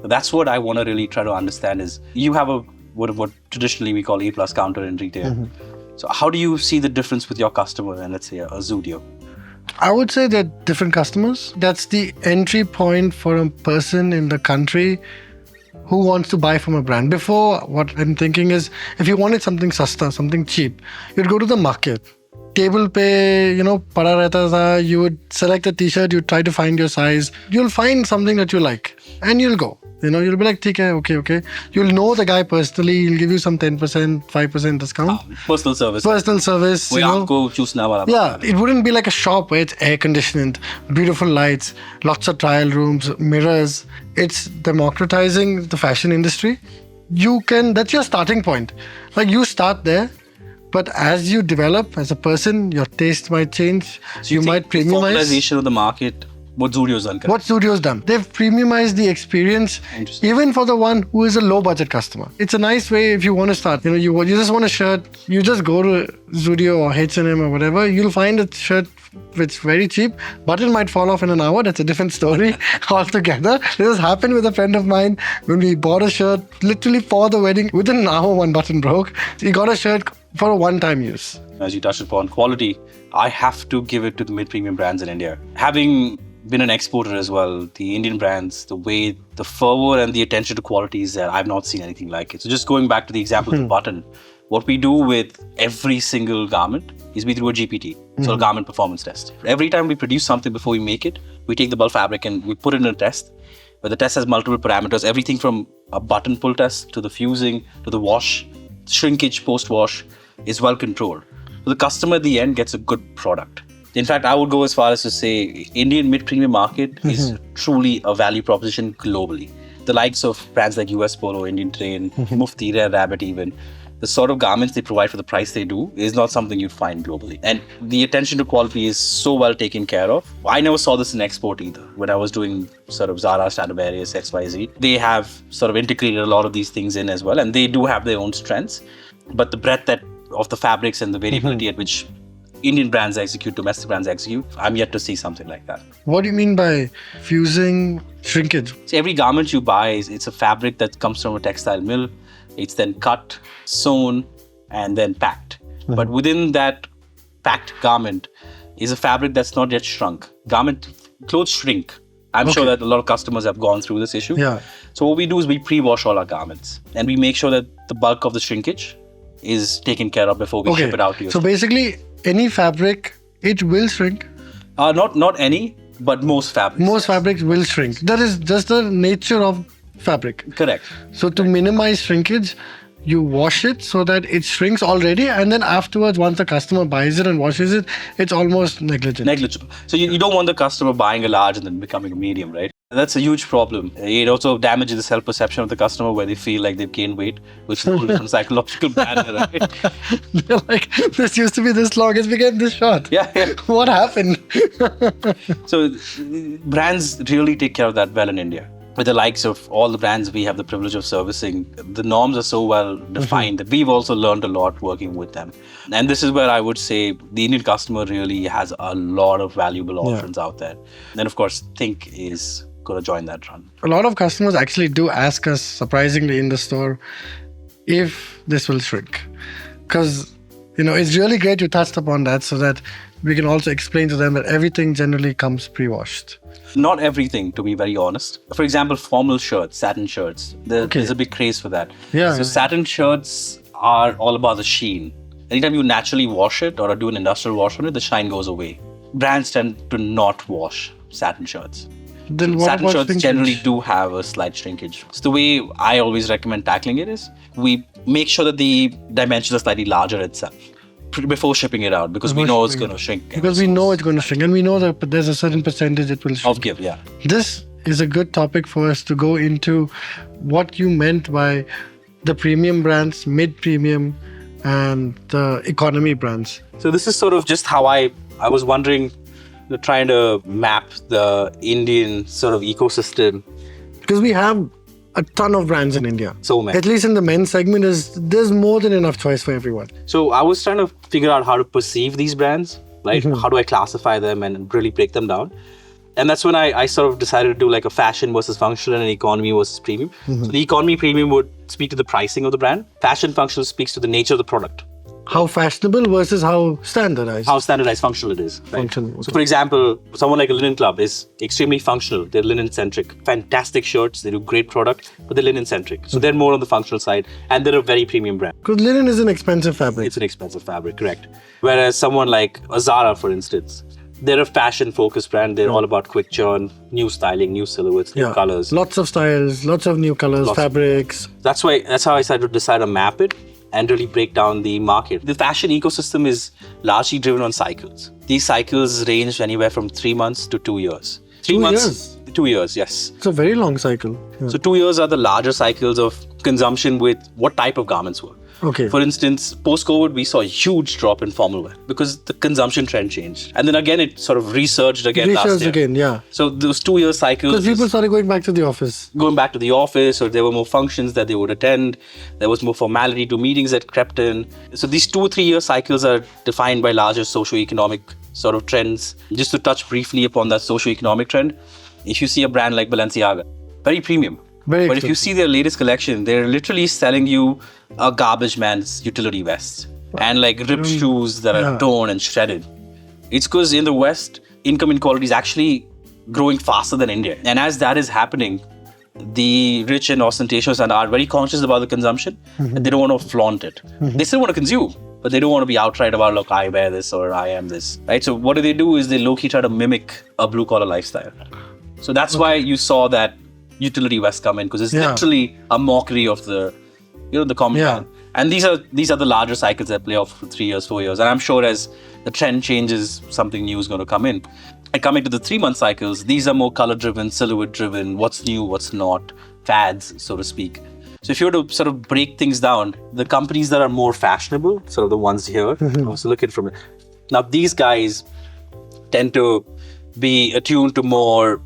That's what I want to really try to understand is you have what traditionally we call A+ counter in retail. So how do you see the difference with your customer and let's say a Zudio? I would say they're different customers. That's the entry point for a person in the country who wants to buy from a brand. Before, what I'm thinking is, if you wanted something sasta, something cheap, you'd go to the market. Table pe, pada rehta tha, you would select a t-shirt, you'd try to find your size. You'll find something that you like and you'll go. You'll be like, okay. You'll know the guy personally. He'll give you some 10%, 5% discount. Personal service. Yeah, it wouldn't be like a shop where it's air conditioned, beautiful lights, lots of trial rooms, mirrors. It's democratizing the fashion industry. That's your starting point. Like you start there, but as you develop as a person, your taste might change. So you might premiumize. Formalization of the market. What Zudio's done. What Zudio's done. They've premiumized the experience even for the one who is a low budget customer. It's a nice way if you want to start. You just want a shirt, you just go to Zudio or H&M or whatever, you'll find a shirt which is very cheap. Button might fall off in an hour. That's a different story altogether. This happened with a friend of mine when we bought a shirt literally for the wedding. Within an hour, one button broke. He got a shirt for a one-time use. As you touched upon quality, I have to give it to the mid-premium brands in India. Having been an exporter as well, the Indian brands, the way the fervor and the attention to quality is there, I've not seen anything like it. So just going back to the example of the button, what we do with every single garment is we do a GPT, so a garment performance test. Every time we produce something before we make it, we take the bulk fabric and we put it in a test. But the test has multiple parameters, everything from a button pull test to the fusing to the wash, shrinkage post-wash is well controlled. So the customer at the end gets a good product. In fact, I would go as far as to say Indian mid-premium market is truly a value proposition globally. The likes of brands like US Polo, Indian Train, Mufti, Rare Rabbit even, the sort of garments they provide for the price they do is not something you'd find globally. And the attention to quality is so well taken care of. I never saw this in export either. When I was doing sort of Zara, Stradivarius, XYZ, they have sort of integrated a lot of these things in as well. And they do have their own strengths. But the breadth of the fabrics and the variability at which Indian brands execute, domestic brands execute, I'm yet to see something like that. What do you mean by fusing shrinkage? So every garment you buy, it's a fabric that comes from a textile mill. It's then cut, sewn, and then packed. But within that packed garment is a fabric that's not yet shrunk. Clothes shrink. I'm sure that a lot of customers have gone through this issue. Yeah. So what we do is we pre-wash all our garments and we make sure that the bulk of the shrinkage is taken care of before we ship it out to you. So basically, any fabric, it will shrink? Not any, but most fabrics. Most fabrics will shrink. That is just the nature of fabric. Correct. So to minimize shrinkage, you wash it so that it shrinks already, and then afterwards, once the customer buys it and washes it, it's almost negligible. So you don't want the customer buying a large and then becoming a medium, right? That's a huge problem. It also damages the self-perception of the customer where they feel like they've gained weight, which is a psychological barrier, right? They're like, this used to be this long, it's became this short. Yeah. What happened? So brands really take care of that well in India. With the likes of all the brands we have the privilege of servicing, the norms are so well defined that we've also learned a lot working with them. And this is where I would say the Indian customer really has a lot of valuable options out there. And of course, Thinc is going to join that run. A lot of customers actually do ask us, surprisingly, in the store, if this will shrink. Because, it's really great you touched upon that so that we can also explain to them that everything generally comes pre-washed. Not everything, to be very honest. For example, formal shirts, satin shirts. There's a big craze for that. Yeah. So satin shirts are all about the sheen. Anytime you naturally wash it or do an industrial wash on it, the shine goes away. brands tend to not wash satin shirts. Then what Satin about shirts shrinkage? generally do have a slight shrinkage. So the way I always recommend tackling it is we make sure that the dimensions are slightly larger itself before shipping it out, because we know it's going to shrink. Because we know it's going to shrink, and we know that there's a certain percentage it will shrink. Of give, yeah. This is a good topic for us to go into what you meant by the premium brands, mid-premium, and the economy brands. So this is sort of just how I was wondering, trying to map the Indian sort of ecosystem. Because we have a ton of brands in India. So many. At least in the men's segment, there's more than enough choice for everyone. So I was trying to figure out how to perceive these brands, right? How do I classify them and really break them down? And that's when I sort of decided to do like a fashion versus functional and economy versus premium. So the economy premium would speak to the pricing of the brand. Fashion functional speaks to the nature of the product. How fashionable versus how standardized. How standardized functional it is. Right? Functional. So for example, someone like a linen club is extremely functional. They're linen centric. Fantastic shirts. They do great product, but they're linen centric. So they're more on the functional side, and they're a very premium brand. Because linen is an expensive fabric. It's an expensive fabric, correct. Whereas someone like a Zara, for instance, they're a fashion-focused brand. They're all about quick churn, new styling, new silhouettes, new colors. Lots of styles, lots of new colors, fabrics. That's how I decided to decide to map it and really break down the market. The fashion ecosystem is largely driven on cycles. These cycles range anywhere from 3 months to 2 years. 2 years? 2 years, yes. It's a very long cycle. Yeah. So 2 years are the larger cycles of consumption with what type of garments were. Okay. For instance, post-COVID, we saw a huge drop in formal wear because the consumption trend changed. And then again, it sort of resurged again last year. again, yeah. So those 2 year cycles. Because people started going back to the office. Going back to the office, or there were more functions that they would attend. There was more formality to meetings that crept in. So these 2 or 3 year cycles are defined by larger socio-economic sort of trends. Just to touch briefly upon that socio-economic trend, if you see a brand like Balenciaga, very premium. But if you see their latest collection, they're literally selling you a garbage man's utility vest and like ripped shoes that are torn and shredded. It's because in the West, income inequality is actually growing faster than India. And as that is happening, the rich and ostentatious and are very conscious about the consumption, and they don't want to flaunt it. They still want to consume, but they don't want to be outright about, look, I wear this or I am this, right? So what do is they low-key try to mimic a blue-collar lifestyle. So that's why you saw that utility vest come in, because it's literally a mockery of the, the common man. And these are the larger cycles that play off for 3 years, 4 years. And I'm sure as the trend changes, something new is going to come in. And coming to the 3 month cycles, these are more color driven, silhouette driven, what's new, what's not, fads, so to speak. So if you were to sort of break things down, the companies that are more fashionable, sort of the ones here, also look at from it. Now these guys tend to be attuned to more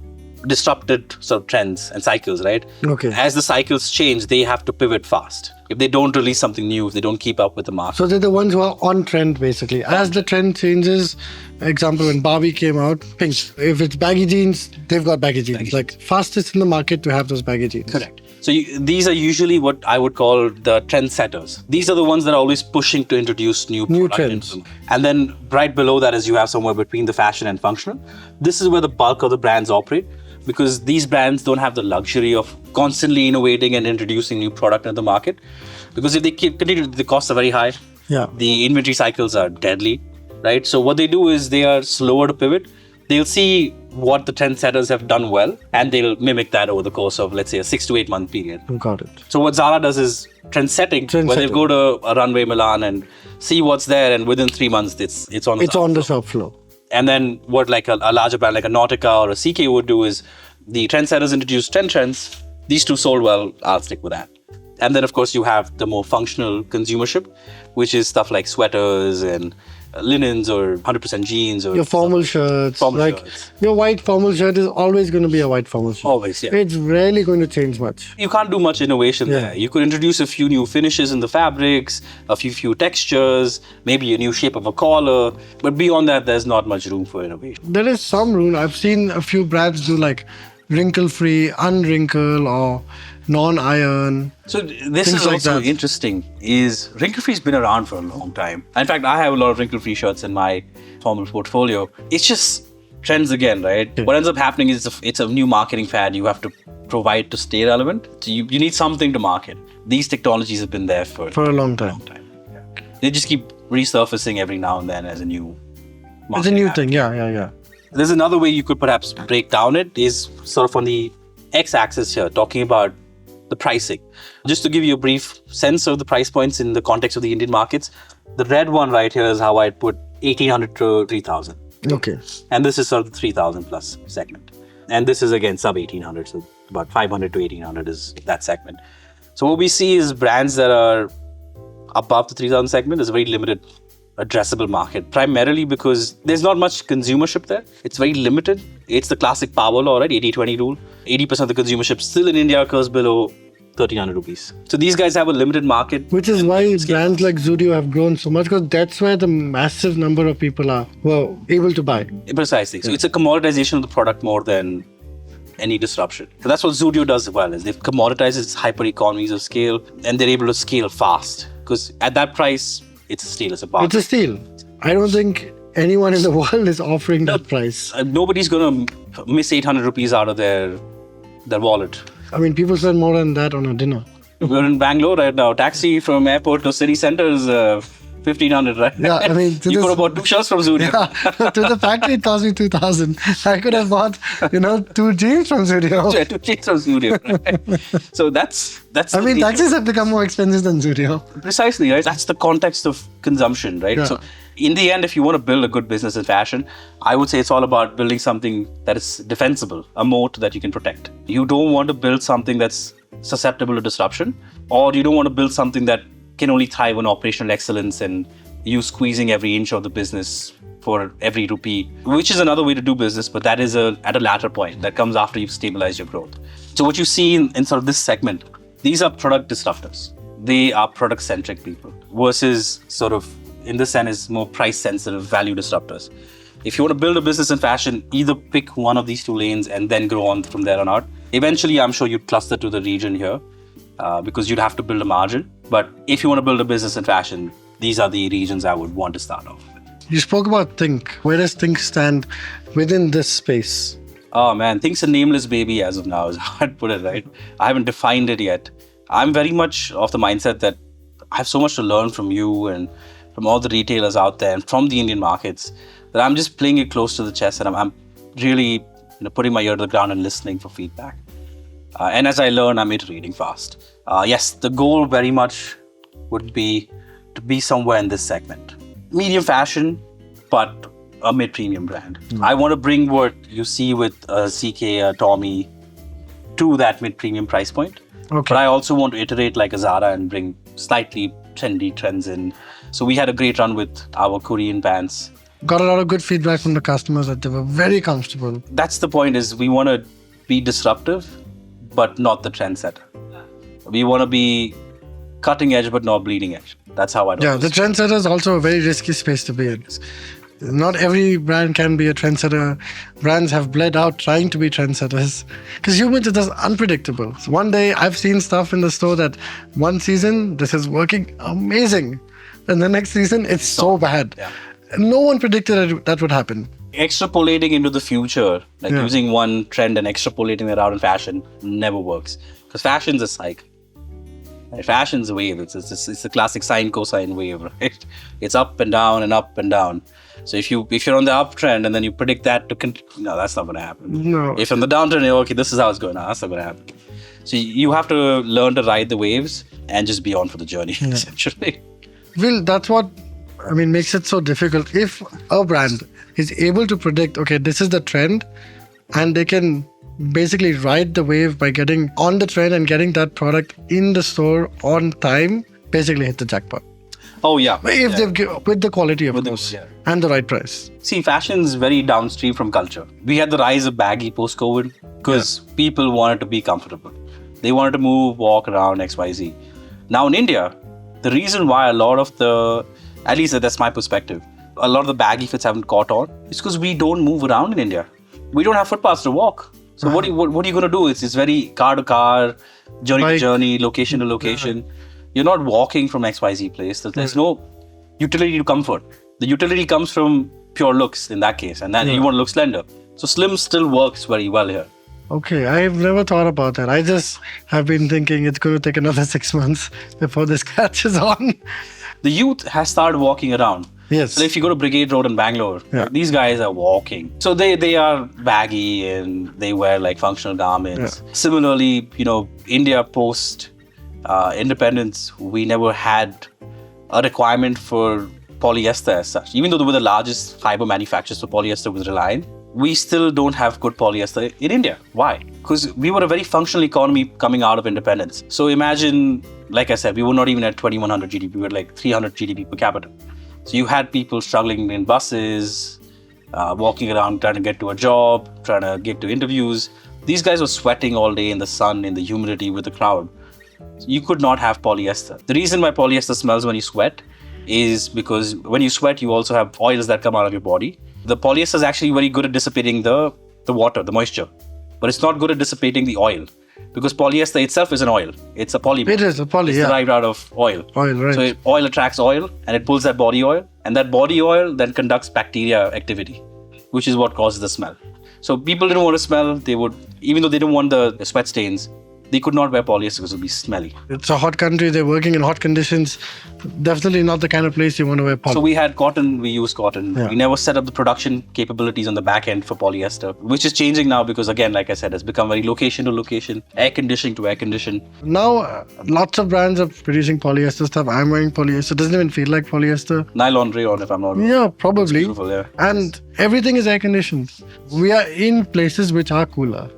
disrupted sort of trends and cycles, right? Okay. As the cycles change, they have to pivot fast. If they don't release something new, if they don't keep up with the market. So they're the ones who are on trend, basically. As the trend changes, example, when Barbie came out, pink. If it's baggy jeans, they've got baggy jeans. Like fastest in the market to have those baggy jeans. Correct. So these are usually what I would call the trendsetters. These are the ones that are always pushing to introduce new trends. And then right below that is you have somewhere between the fashion and functional. This is where the bulk of the brands operate, because these brands don't have the luxury of constantly innovating and introducing new product into the market. Because if they continue, the costs are very high. Yeah. The inventory cycles are deadly, right? So what they do is they are slower to pivot. They'll see what the trendsetters have done well, and they'll mimic that over the course of, let's say, a 6 to 8 month period. Got it. So what Zara does is trend-setting, where they go to a runway Milan and see what's there, and within 3 months, it's on the shop floor. And then what like a larger brand like a Nautica or a CK would do is the trendsetters introduce 10 trends. These 2 sold well, I'll stick with that. And then, of course, you have the more functional consumership, which is stuff like sweaters and linens or 100% jeans. Or your formal shirts. Shirts. Your white formal shirt is always going to be a white formal shirt. Always, yeah. It's rarely going to change much. You can't do much innovation there. You could introduce a few new finishes in the fabrics, a few textures, maybe a new shape of a collar. But beyond that, there's not much room for innovation. There is some room. I've seen a few brands do like wrinkle-free, unwrinkle, or non-iron. So this is like also that. interesting, is wrinkle-free's been around for a long time. In fact, I have a lot of wrinkle-free shirts in my formal portfolio. It's just trends again, right? Yeah. What ends up happening is it's a new marketing fad you have to provide to stay relevant. So you need something to market. These technologies have been there for a long time. They just keep resurfacing every now and then as a new It's a new thing. Yeah. There's another way you could perhaps break down it is sort of on the x-axis here, talking about the pricing. Just to give you a brief sense of the price points in the context of the Indian markets, the red one right here is how I'd put 1800 to 3000. Okay. And this is sort of the 3000 plus segment. And this is again sub 1800, so about 500 to 1800 is that segment. So what we see is brands that are above the 3000 segment is a very limited addressable market, primarily because there's not much consumership there. It's very limited. It's the classic power law, right? 80-20 rule. 80% of the consumership still in India occurs below 1300 rupees. So these guys have a limited market. Which is why brands like Zudio have grown so much, because that's where the massive number of people are who are able to buy. Precisely. So it's a commoditization of the product more than any disruption. So that's what Zudio does well, is they've commoditized its hyper economies of scale, and they're able to scale fast. Because at that price, it's a steal, it's a bargain. It's a steal. I don't think anyone in the world is offering that price. Nobody's going to miss 800 rupees out of their wallet. I mean, people spend more than that on a dinner. We're in Bangalore right now. Taxi from airport to city center is 1500, right? Yeah, I mean, you could have bought 2 shirts from Zudio. Yeah, to the factory it cost me 2,000. I could have bought, 2 jeans from Zudio. 2 jeans from Zudio, right? So that's. I mean, taxis have become more expensive than Zudio. Precisely, right? That's the context of consumption, right? Yeah. So in the end, if you want to build a good business in fashion, I would say it's all about building something that is defensible, a moat that you can protect. You don't want to build something that's susceptible to disruption, or you don't want to build something that can only thrive on operational excellence and you squeezing every inch of the business for every rupee, which is another way to do business, but that is at a latter point that comes after you've stabilized your growth. So what you see in sort of this segment, these are product disruptors. They are product-centric people versus sort of, in this sense, is more price-sensitive value disruptors. If you want to build a business in fashion, either pick one of these 2 lanes and then grow on from there on out. Eventually, I'm sure you'd cluster to the region here because you'd have to build a margin. But if you want to build a business in fashion, these are the regions I would want to start off with. You spoke about Thinc. Where does Thinc stand within this space? Oh man, Thinc's a nameless baby as of now, is how I'd put it, right? I haven't defined it yet. I'm very much of the mindset that I have so much to learn from you and from all the retailers out there and from the Indian markets that I'm just playing it close to the chest, and I'm really putting my ear to the ground and listening for feedback. And as I learn, I'm iterating fast. Yes, the goal very much would be to be somewhere in this segment. Medium fashion, but a mid-premium brand. I want to bring what you see with CK, Tommy, to that mid-premium price point. Okay. But I also want to iterate like a Zara and bring slightly trendy trends in. So we had a great run with our Korean pants. Got a lot of good feedback from the customers that they were very comfortable. That's the point, is we want to be disruptive, but not the trendsetter. We want to be cutting edge, but not bleeding edge. That's how I do it. Yeah, the trendsetter is also a very risky space to be in. Not every brand can be a trendsetter. Brands have bled out trying to be trendsetters because humans are just unpredictable. So one day I've seen stuff in the store that one season this is working amazing, and the next season it's so bad. Yeah. No one predicted that would happen. Extrapolating into the future, like using one trend and extrapolating it out in fashion, never works. Because fashion's a cycle. Right? Fashion's a wave. It's the classic sine cosine wave, right? It's up and down and up and down. So if you're on the uptrend and then you predict that to no, that's not going to happen. No. If on the downtrend, you're okay, this is how it's going. No, that's not going to happen. So you have to learn to ride the waves and just be on for the journey, essentially. Well, that's what makes it so difficult. If a brand is able to predict, okay, this is the trend, and they can basically ride the wave by getting on the trend and getting that product in the store on time, basically hit the jackpot. Oh yeah. If they've with the quality of course, and the right price. See, fashion's very downstream from culture. We had the rise of baggy post-COVID because people wanted to be comfortable. They wanted to move, walk around, XYZ. Now in India, the reason why a lot of at least that's my perspective, a lot of the baggy fits haven't caught on is because we don't move around in India. We don't have footpaths to walk. So what are you going to do? It's very car to car, journey to journey, location to location. You're not walking from XYZ place. There's no utility to comfort. The utility comes from pure looks in that case, and then you want to look slender. So slim still works very well here. Okay, I've never thought about that. I just have been thinking it's going to take another 6 months before this catches on. The youth has started walking around. Yes. So if you go to Brigade Road in Bangalore, these guys are walking. So they are baggy and they wear like functional garments. Similarly, India post independence, we never had a requirement for polyester as such. Even though they were the largest fiber manufacturers for polyester with Reliant, we still don't have good polyester in India. Why? Because we were a very functional economy coming out of independence. So imagine, like I said, we were not even at 2100 GDP, we were like 300 GDP per capita. So you had people struggling in buses, walking around trying to get to a job, trying to get to interviews. These guys were sweating all day in the sun, in the humidity with the crowd. You could not have polyester. The reason why polyester smells when you sweat is because when you sweat, you also have oils that come out of your body. The polyester is actually very good at dissipating the water, the moisture, but it's not good at dissipating the oil because polyester itself is an oil. It's a polymer. It is a poly, It's derived out of oil. Oil, right. So oil attracts oil and it pulls that body oil, and that body oil then conducts bacteria activity, which is what causes the smell. So people didn't want to smell. They would, even though they didn't want the sweat stains, they could not wear polyester because it would be smelly. It's a hot country. They're working in hot conditions. Definitely not the kind of place you want to wear poly. So we had cotton, we used cotton. Yeah. We never set up the production capabilities on the back end for polyester, which is changing now because, again, like I said, it's become very location to location, air conditioning to air condition. Now, lots of brands are producing polyester stuff. I'm wearing polyester. Doesn't even feel like polyester. Nylon rayon, if I'm not wrong. Yeah, probably. Beautiful, yeah. And everything is air conditioned. We are in places which are cooler,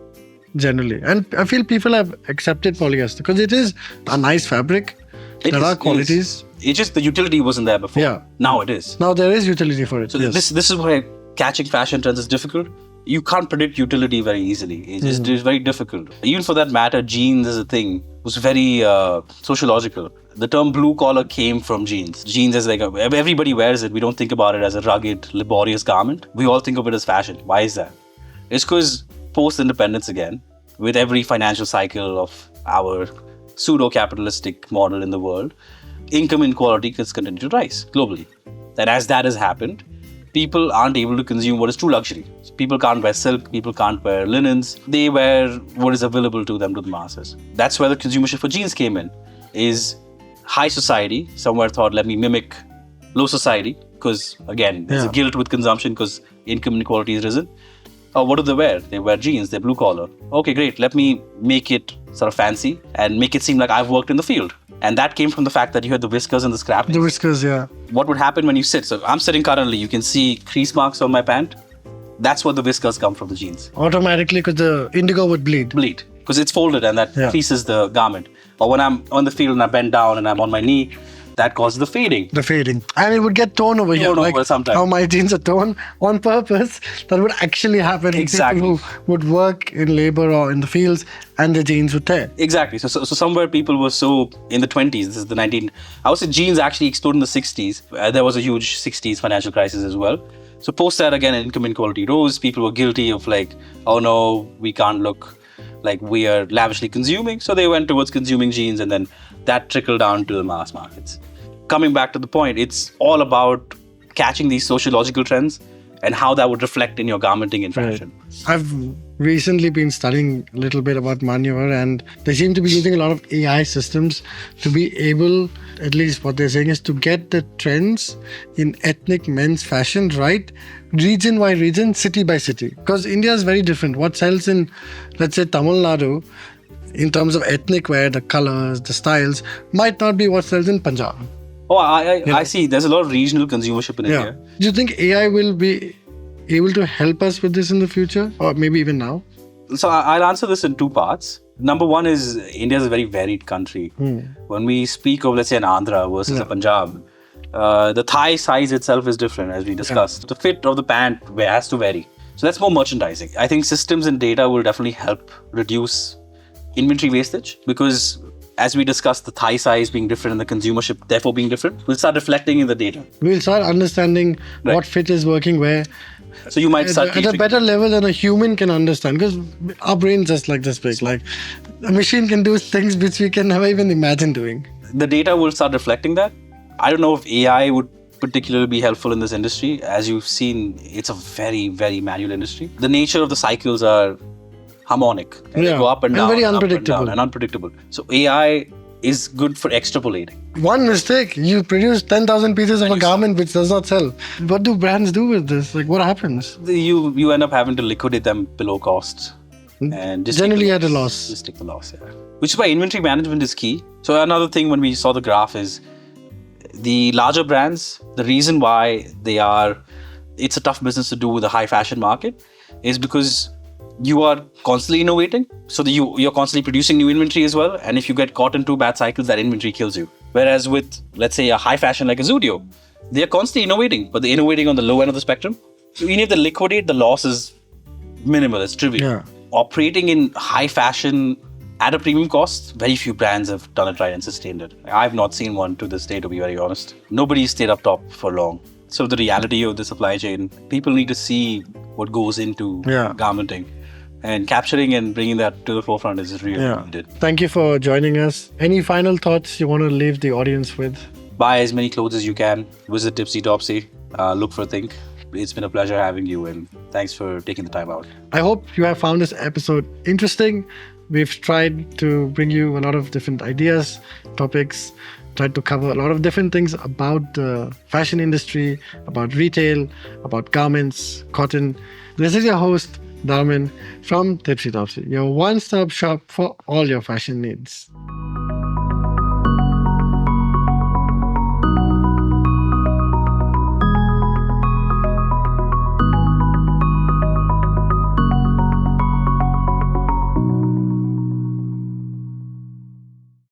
generally. And I feel people have accepted polyester because it is a nice fabric. There are qualities. It's just the utility wasn't there before. Yeah. Now it is. Now there is utility for it. So yes. this is why catching fashion trends is difficult. You can't predict utility very easily. It's very difficult. Even for that matter, jeans as a thing was very sociological. The term blue collar came from jeans. Jeans is like, everybody wears it. We don't think about it as a rugged, laborious garment. We all think of it as fashion. Why is that? It's because post-independence again, with every financial cycle of our pseudo-capitalistic model in the world, income inequality has continued to rise globally. And as that has happened, people aren't able to consume what is true luxury. So people can't wear silk, people can't wear linens. They wear what is available to them, to the masses. That's where the consumership for jeans came in, is high society somewhere thought, let me mimic low society, because again, there's a guilt with consumption because income inequality has risen. What do they wear? They wear jeans, they're blue collar. Okay, great. Let me make it sort of fancy and make it seem like I've worked in the field. And that came from the fact that you had the whiskers and the scrapping. The whiskers, yeah. What would happen when you sit? So I'm sitting currently, you can see crease marks on my pant. That's what the whiskers come from the jeans. Automatically, because the indigo would bleed. Bleed. Because it's folded and that creases the garment. Or when I'm on the field and I bend down and I'm on my knee, that causes the fading. The fading. And it would get torn over here. Like sometimes. How my jeans are torn on purpose. That would actually happen. Exactly. People who would work in labor or in the fields and the jeans would tear. Exactly. So somewhere people were so in the 20s, this is the I would say jeans actually exploded in the 60s. There was a huge 60s financial crisis as well. So post that again, income inequality rose. People were guilty of like, oh no, we can't look like we are lavishly consuming. So they went towards consuming jeans and then that trickled down to the mass markets. Coming back to the point, it's all about catching these sociological trends and how that would reflect in your garmenting and fashion. Right. I've recently been studying a little bit about manure, and they seem to be using a lot of AI systems to be able, at least what they're saying is, to get the trends in ethnic men's fashion right, region by region, city by city. Because India is very different. What sells in, let's say, Tamil Nadu, in terms of ethnic wear, the colors, the styles, might not be what sells in Punjab. Oh, I see. There's a lot of regional consumership in India. Do you think AI will be able to help us with this in the future, or maybe even now? So I'll answer this in two parts. Number one is India is a very varied country. When we speak of, let's say, an Andhra versus a Punjab, the thigh size itself is different, as we discussed. The fit of the pant has to vary. So that's more merchandising. I think systems and data will definitely help reduce inventory wastage, because as we discussed, the thigh size being different and the consumership therefore being different, we'll start reflecting in the data. We'll start understanding what fit is working where. So you might start at a better level than a human can understand, because our brain's just like this big. Like a machine can do things which we can never even imagine doing. The data will start reflecting that. I don't know if AI would particularly be helpful in this industry. As you've seen, it's a very, very manual industry. The nature of the cycles are harmonic. They go up and down. And very and unpredictable. Up and down and unpredictable. So AI is good for extrapolating. One mistake, you produce 10,000 pieces of a garment which does not sell. What do brands do with this? Like, what happens? You end up having to liquidate them below cost. And just Generally take at a loss. Just take the loss, yeah. Which is why inventory management is key. So another thing when we saw the graph is the larger brands, the reason why it's a tough business to do with a high fashion market is because you are constantly innovating. So you're constantly producing new inventory as well. And if you get caught in 2 bad cycles, that inventory kills you. Whereas with, let's say, a high fashion like a Zudio, they're constantly innovating, but they're innovating on the low end of the spectrum. So even if they liquidate, the loss is minimal, it's trivial. Yeah. Operating in high fashion at a premium cost, very few brands have done it right and sustained it. I've not seen one to this day, to be very honest. Nobody stayed up top for long. So the reality of the supply chain, people need to see what goes into garmenting. And capturing and bringing that to the forefront is really needed. Thank you for joining us. Any final thoughts you want to leave the audience with? Buy as many clothes as you can. Visit Tipsy Topsy. Look for Thinc. It's been a pleasure having you, and thanks for taking the time out. I hope you have found this episode interesting. We've tried to bring you a lot of different ideas, topics, tried to cover a lot of different things about the fashion industry, about retail, about garments, cotton. This is your host, Damin from Tipsy Topsy, your one-stop shop for all your fashion needs.